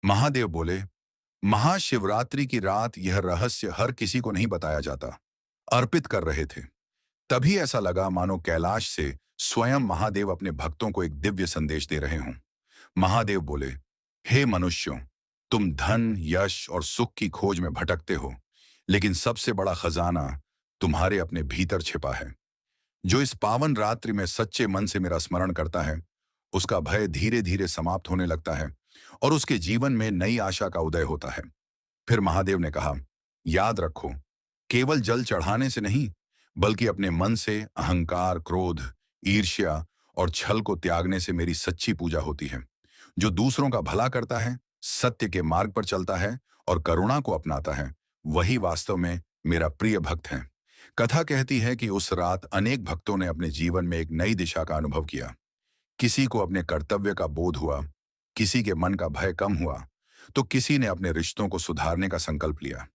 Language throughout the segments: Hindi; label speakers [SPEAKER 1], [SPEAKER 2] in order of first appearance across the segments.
[SPEAKER 1] महादेव बोले, महाशिवरात्रि की रात यह रहस्य हर किसी को नहीं बताया जाता। अर्पित कर रहे थे। तभी ऐसा लगा मानो कैलाश से स्वयं महादेव अपने भक्तों को एक दिव्य संदेश दे रहे हों। महादेव बोले, हे मनुष्यों, तुम धन, यश और सुख की खोज में भटकते हो, लेकिन सबसे बड़ा खजाना तुम्हारे अपने भीतर छिपा है। जो इस पावन रात्रि में सच्चे मन से मेरा स्मरण करता है, उसका भय धीरे धीरे समाप्त होने लगता है और उसके जीवन में नई आशा का उदय होता है। फिर महादेव ने कहा, याद रखो, केवल जल चढ़ाने से नहीं, बल्कि अपने मन से अहंकार, क्रोध, ईर्ष्या और छल को त्यागने से मेरी सच्ची पूजा होती है। जो दूसरों का भला करता है, सत्य के मार्ग पर चलता है और करुणा को अपनाता है, वही वास्तव में मेरा प्रिय भक्त है। कथा कहती है कि उस रात अनेक भक्तों ने अपने जीवन में एक नई दिशा का अनुभव किया। किसी को अपने कर्तव्य का बोध हुआ, किसी के मन का भय कम हुआ, तो किसी ने अपने रिश्तों को सुधारने का संकल्प लिया।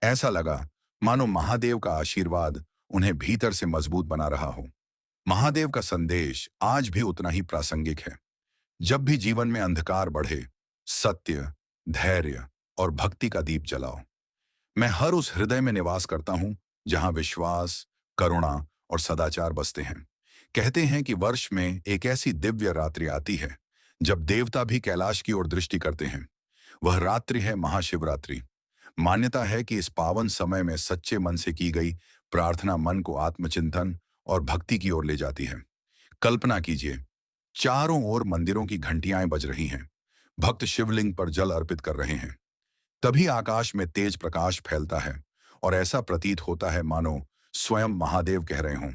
[SPEAKER 1] ऐसा लगा मानो महादेव का आशीर्वाद उन्हें भीतर से मजबूत बना रहा हो। महादेव का संदेश आज भी उतना ही प्रासंगिक है। जब भी जीवन में अंधकार बढ़े, सत्य, धैर्य और भक्ति का दीप जलाओ। मैं हर उस हृदय में निवास करता हूं जहां विश्वास, करुणा और सदाचार बसते हैं। कहते हैं कि वर्ष में एक ऐसी दिव्य रात्रि आती है जब देवता भी कैलाश की ओर दृष्टि करते हैं। वह रात्रि है महाशिवरात्रि। मान्यता है कि इस पावन समय में सच्चे मन से की गई प्रार्थना मन को आत्मचिंतन और भक्ति की ओर ले जाती है। कल्पना कीजिए, चारों ओर मंदिरों की घंटियां बज रही हैं, भक्त शिवलिंग पर जल अर्पित कर रहे हैं। तभी आकाश में तेज प्रकाश फैलता है और ऐसा प्रतीत होता है मानो स्वयं महादेव कह रहे हों,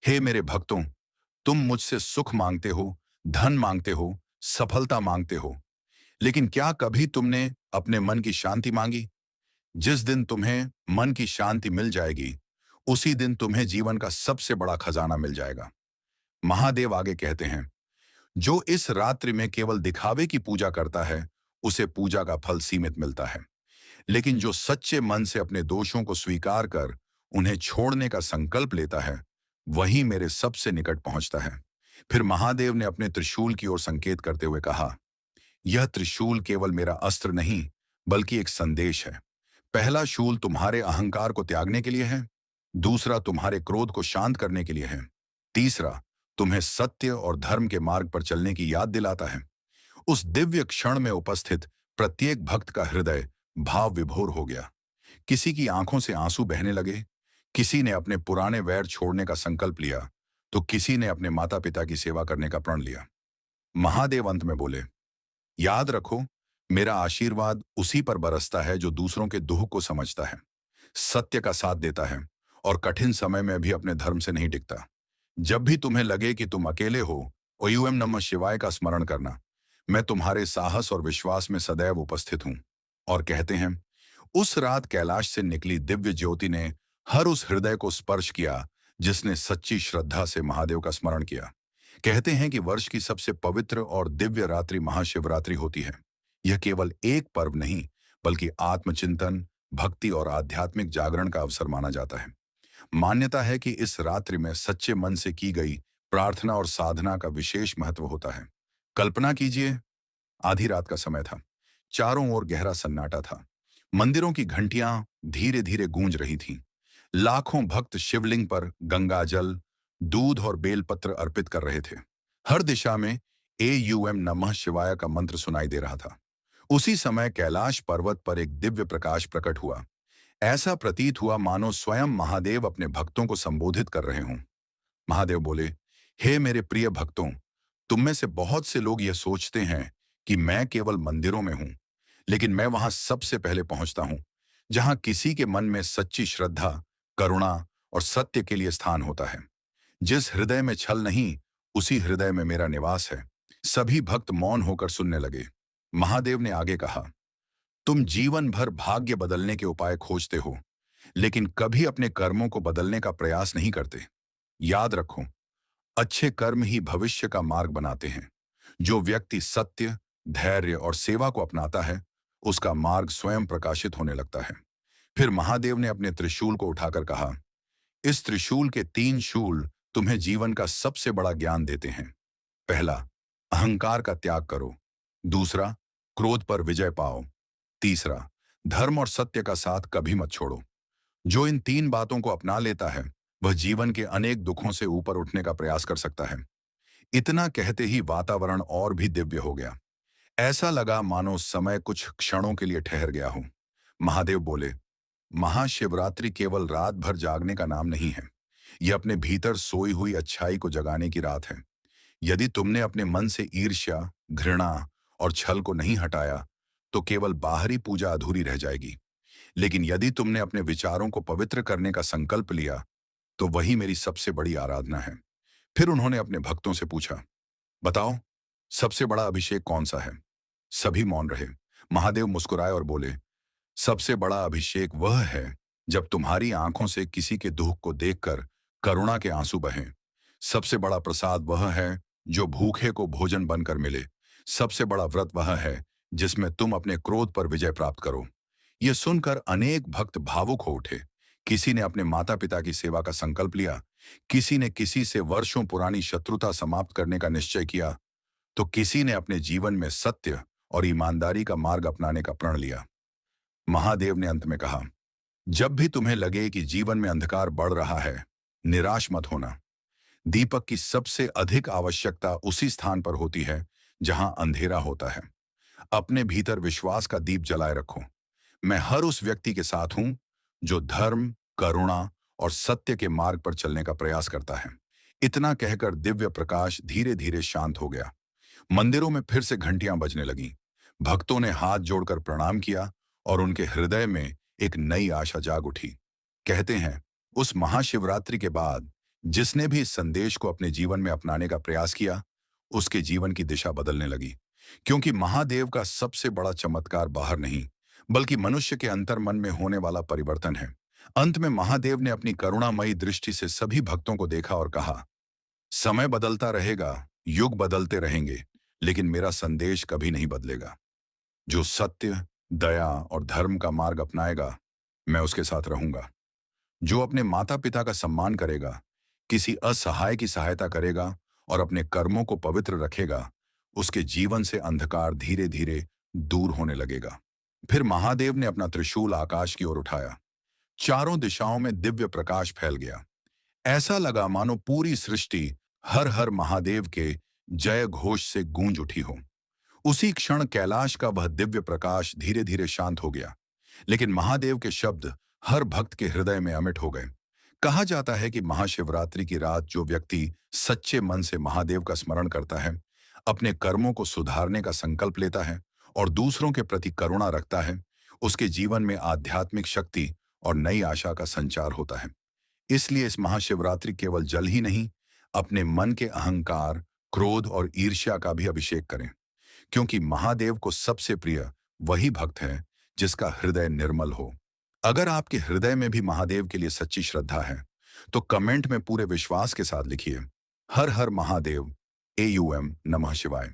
[SPEAKER 1] हे मेरे भक्तों, तुम मुझसे सुख मांगते हो, धन मांगते हो, सफलता मांगते हो, लेकिन क्या कभी तुमने अपने मन की शांति मांगी? जिस दिन तुम्हें मन की शांति मिल जाएगी, उसी दिन तुम्हें जीवन का सबसे बड़ा खजाना मिल जाएगा। महादेव आगे कहते हैं, जो इस रात्रि में केवल दिखावे की पूजा करता है, उसे पूजा का फल सीमित मिलता है। लेकिन जो सच्चे मन से अपने दोषों को स्वीकार कर उन्हें छोड़ने का संकल्प लेता है, वही मेरे सबसे निकट पहुंचता है। फिर महादेव ने अपने त्रिशूल की ओर संकेत करते हुए कहा, यह त्रिशूल केवल मेरा अस्त्र नहीं, बल्कि एक संदेश है। पहला शूल तुम्हारे अहंकार को त्यागने के लिए है, दूसरा तुम्हारे क्रोध को शांत करने के लिए है, तीसरा तुम्हें सत्य और धर्म के मार्ग पर चलने की याद दिलाता है। उस दिव्य क्षण में उपस्थित प्रत्येक भक्त का हृदय भाव विभोर हो गया। किसी की आंखों से आंसू बहने लगे, किसी ने अपने पुराने वैर छोड़ने का संकल्प लिया, तो किसी ने अपने माता पिता की सेवा करने का प्रण लिया। महादेव अंत में बोले, याद रखो, मेरा आशीर्वाद उसी पर बरसता है जो दूसरों के दुख को समझता है, सत्य का साथ देता है और कठिन समय में भी अपने धर्म से नहीं डिगता। जब भी तुम्हें लगे कि तुम अकेले हो, ओम नमः शिवाय का स्मरण करना। मैं तुम्हारे साहस और विश्वास में सदैव उपस्थित हूं। और कहते हैं, उस रात कैलाश से निकली दिव्य ज्योति ने हर उस हृदय को स्पर्श किया जिसने सच्ची श्रद्धा से महादेव का स्मरण किया। कहते हैं कि वर्ष की सबसे पवित्र और दिव्य रात्रि महाशिवरात्रि होती है। यह केवल एक पर्व नहीं, बल्कि आत्मचिंतन, भक्ति और आध्यात्मिक जागरण का अवसर माना जाता है। मान्यता है कि इस रात्रि में सच्चे मन से की गई प्रार्थना और साधना का विशेष महत्व होता है। कल्पना कीजिए, आधी रात का समय था, चारों ओर गहरा सन्नाटा था, मंदिरों की घंटियां धीरे धीरे गूंज रही थीं, लाखों भक्त शिवलिंग पर गंगा जल, दूध और बेलपत्र अर्पित कर रहे थे। हर दिशा में एयूएम नमः शिवाय का मंत्र सुनाई दे रहा था। उसी समय कैलाश पर्वत पर एक दिव्य प्रकाश प्रकट हुआ। ऐसा प्रतीत हुआ मानो स्वयं महादेव अपने भक्तों को संबोधित कर रहे हों। महादेव बोले, हे मेरे प्रिय भक्तों, तुम में से बहुत से लोग यह सोचते हैं कि मैं केवल मंदिरों में हूं, लेकिन मैं वहां सबसे पहले पहुंचता हूं, जहां किसी के मन में सच्ची श्रद्धा, करुणा और सत्य के लिए स्थान होता है। जिस हृदय में छल नहीं, उसी हृदय में मेरा निवास है। सभी भक्त मौन होकर सुनने लगे। महादेव ने आगे कहा, तुम जीवन भर भाग्य बदलने के उपाय खोजते हो, लेकिन कभी अपने कर्मों को बदलने का प्रयास नहीं करते। याद रखो, अच्छे कर्म ही भविष्य का मार्ग बनाते हैं। जो व्यक्ति सत्य, धैर्य और सेवा को अपनाता है, उसका मार्ग स्वयं प्रकाशित होने लगता है। फिर महादेव ने अपने त्रिशूल को उठाकर कहा, इस त्रिशूल के 3 शूल तुम्हें जीवन का सबसे बड़ा ज्ञान देते हैं। पहला, अहंकार का त्याग करो। दूसरा, क्रोध पर विजय पाओ। तीसरा, धर्म और सत्य का साथ कभी मत छोड़ो। जो इन 3 बातों को अपना लेता है, वह जीवन के अनेक दुखों से ऊपर उठने का प्रयास कर सकता है। इतना कहते ही वातावरण और भी दिव्य हो गया। ऐसा लगा मानो समय कुछ क्षणों के लिए ठहर गया हो। महादेव बोले, महाशिवरात्रि केवल रात भर जागने का नाम नहीं है। यह अपने भीतर सोई हुई अच्छाई को जगाने की रात है। यदि तुमने अपने मन से ईर्ष्या, घृणा और छल को नहीं हटाया, तो केवल बाहरी पूजा अधूरी रह जाएगी। लेकिन यदि तुमने अपने विचारों को पवित्र करने का संकल्प लिया, तो वही मेरी सबसे बड़ी आराधना है। फिर उन्होंने अपने भक्तों से पूछा, बताओ, सबसे बड़ा अभिषेक कौन सा है? सभी मौन रहे। महादेव मुस्कुराए और बोले, सबसे बड़ा अभिषेक वह है जब तुम्हारी आंखों से किसी के दुख को देखकर करुणा के आंसू बहें। सबसे बड़ा प्रसाद वह है जो भूखे को भोजन बनकर मिले। सबसे बड़ा व्रत वह है जिसमें तुम अपने क्रोध पर विजय प्राप्त करो। यह सुनकर अनेक भक्त भावुक हो उठे। किसी ने अपने माता पिता की सेवा का संकल्प लिया, किसी ने किसी से वर्षों पुरानी शत्रुता समाप्त करने का निश्चय किया, तो किसी ने अपने जीवन में सत्य और ईमानदारी का मार्ग अपनाने का प्रण लिया। महादेव ने अंत में कहा, जब भी तुम्हें लगे कि जीवन में अंधकार बढ़ रहा है, निराश मत होना। दीपक की सबसे अधिक आवश्यकता उसी स्थान पर होती है जहां अंधेरा होता है। अपने भीतर विश्वास का दीप जलाए रखो। मैं हर उस व्यक्ति के साथ हूं जो धर्म, करुणा और सत्य के मार्ग पर चलने का प्रयास करता है। इतना कहकर दिव्य प्रकाश धीरे धीरे शांत हो गया। मंदिरों में फिर से घंटियां बजने लगीं। भक्तों ने हाथ जोड़कर प्रणाम किया और उनके हृदय में एक नई आशा जाग उठी। कहते हैं, उस महाशिवरात्रि के बाद जिसने भी इस संदेश को अपने जीवन में अपनाने का प्रयास किया, उसके जीवन की दिशा बदलने लगी। क्योंकि महादेव का सबसे बड़ा चमत्कार बाहर नहीं, बल्कि मनुष्य के अंतर्मन में होने वाला परिवर्तन है। अंत में महादेव ने अपनी करुणामयी दृष्टि से सभी भक्तों को देखा और कहा, समय बदलता रहेगा, युग बदलते रहेंगे, लेकिन मेरा संदेश कभी नहीं बदलेगा। जो सत्य, दया और धर्म का मार्ग अपनाएगा, मैं उसके साथ रहूंगा। जो अपने माता पिता का सम्मान करेगा, किसी असहाय की सहायता करेगा और अपने कर्मों को पवित्र रखेगा, उसके जीवन से अंधकार धीरे धीरे दूर होने लगेगा। फिर महादेव ने अपना त्रिशूल आकाश की ओर उठाया। चारों दिशाओं में दिव्य प्रकाश फैल गया। ऐसा लगा मानो पूरी सृष्टि हर हर महादेव के जय घोष से गूंज उठी हो। उसी क्षण कैलाश का वह दिव्य प्रकाश धीरे धीरे शांत हो गया, लेकिन महादेव के शब्द हर भक्त के हृदय में अमिट हो गए। कहा जाता है कि महाशिवरात्रि की रात जो व्यक्ति सच्चे मन से महादेव का स्मरण करता है, अपने कर्मों को सुधारने का संकल्प लेता है और दूसरों के प्रति करुणा रखता है, उसके जीवन में आध्यात्मिक शक्ति और नई आशा का संचार होता है। इसलिए इस महाशिवरात्रि केवल जल ही नहीं, अपने मन के अहंकार, क्रोध और ईर्ष्या का भी अभिषेक करें, क्योंकि महादेव को सबसे प्रिय वही भक्त है जिसका हृदय निर्मल हो। अगर आपके हृदय में भी महादेव के लिए सच्ची श्रद्धा है, तो कमेंट में पूरे विश्वास के साथ लिखिए, हर हर महादेव, AUM नमः शिवाय।